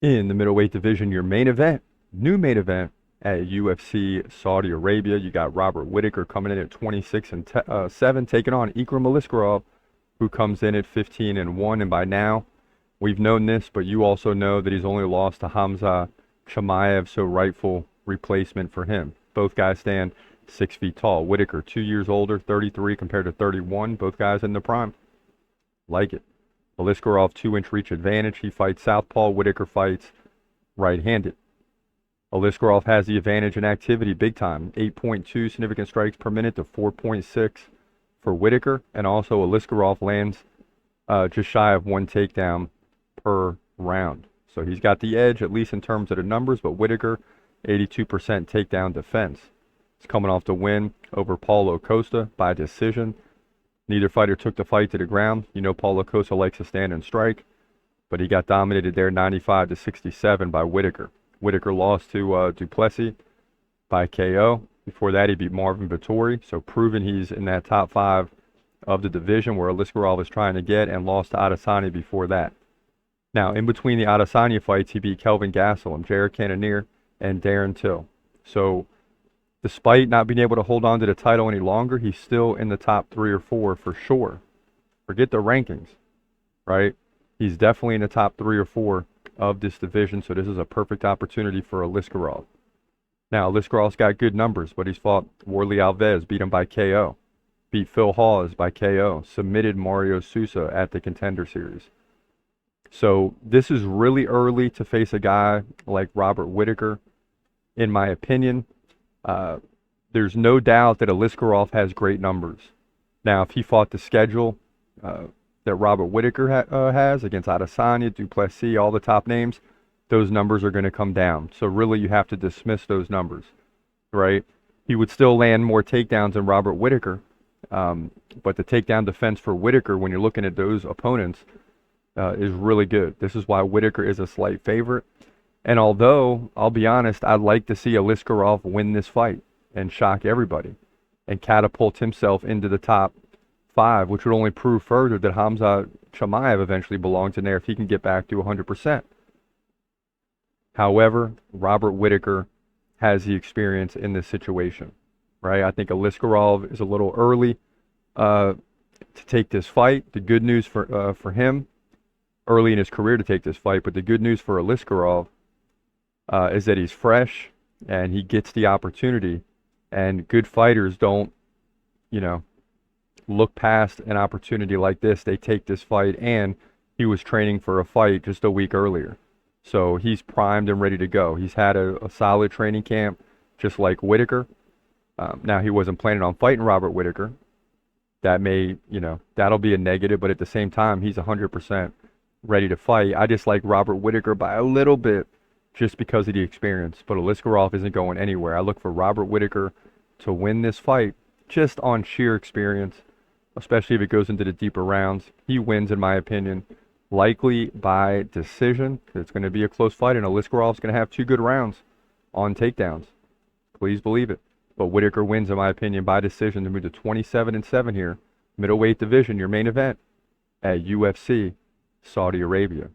In the middleweight division, your main event, new main event at UFC Saudi Arabia. You got Robert Whittaker coming in at 26-7, taking on Ikram Aliskerov, who comes in at 15-1. And by now, we've known this, but you also know that he's only lost to Hamza Chimaev, so rightful replacement for him. Both guys stand 6 feet tall. Whittaker, 2 years older, 33 compared to 31. Both guys in the prime. Like it. Aliskerov 2-inch reach advantage. He fights southpaw. Whittaker fights right-handed. Aliskerov has the advantage in activity big time. 8.2 significant strikes per minute to 4.6 for Whittaker. And also Aliskerov lands just shy of 1 takedown per round. So he's got the edge, at least in terms of the numbers, but Whittaker, 82% takedown defense. He's coming off the win over Paulo Costa by decision. Neither fighter took the fight to the ground. You know Paulo Costa likes to stand and strike, but he got dominated there 95-67 by Whittaker. Whittaker lost to Duplessis by KO. Before that, he beat Marvin Vettori, so proving he's in that top 5 of the division where Aliskerov is trying to get, and lost to Adesanya before that. Now, in between the Adesanya fights, he beat Kelvin Gastelum, Jared Cannonier, and Darren Till. So, despite not being able to hold on to the title any longer, he's still in the top 3 or 4 for sure. Forget the rankings, right? He's definitely in the top 3 or 4 of this division, so this is a perfect opportunity for Aliskerov. Now, Aliskerov's got good numbers, but he's fought Warley Alves, beat him by KO. Beat Phil Hawes by KO. Submitted Mario Sousa at the Contender Series. So this is really early to face a guy like Robert Whittaker, in my opinion. There's no doubt that Aliskerov has great numbers. Now, if he fought the schedule that Robert Whittaker has against Adesanya, Duplessis, all the top names, those numbers are going to come down. So really, you have to dismiss those numbers, right? He would still land more takedowns than Robert Whittaker, but the takedown defense for Whittaker, when you're looking at those opponents, is really good. This is why Whittaker is a slight favorite. And although, I'll be honest, I'd like to see Aliskerov win this fight and shock everybody and catapult himself into the top 5, which would only prove further that Hamza Chimaev eventually belongs in there if he can get back to 100%. However, Robert Whittaker has the experience in this situation, right? I think Aliskerov is a little early to take this fight. The good news for him, early in his career to take this fight, but the good news for Aliskerov is that he's fresh and he gets the opportunity. And good fighters don't, look past an opportunity like this. They take this fight, and he was training for a fight just a week earlier. So he's primed and ready to go. He's had a solid training camp, just like Whittaker. Now, he wasn't planning on fighting Robert Whittaker. That may, that'll be a negative, but at the same time, he's 100% ready to fight. I just like Robert Whittaker by a little bit just because of the experience. But Aliskerov isn't going anywhere. I look for Robert Whittaker to win this fight just on sheer experience, especially if it goes into the deeper rounds. He wins, in my opinion, likely by decision. It's going to be a close fight, and Aliskerov's going to have 2 good rounds on takedowns. Please believe it. But Whittaker wins, in my opinion, by decision to move to 27-7 here. Middleweight division, your main event at UFC Saudi Arabia.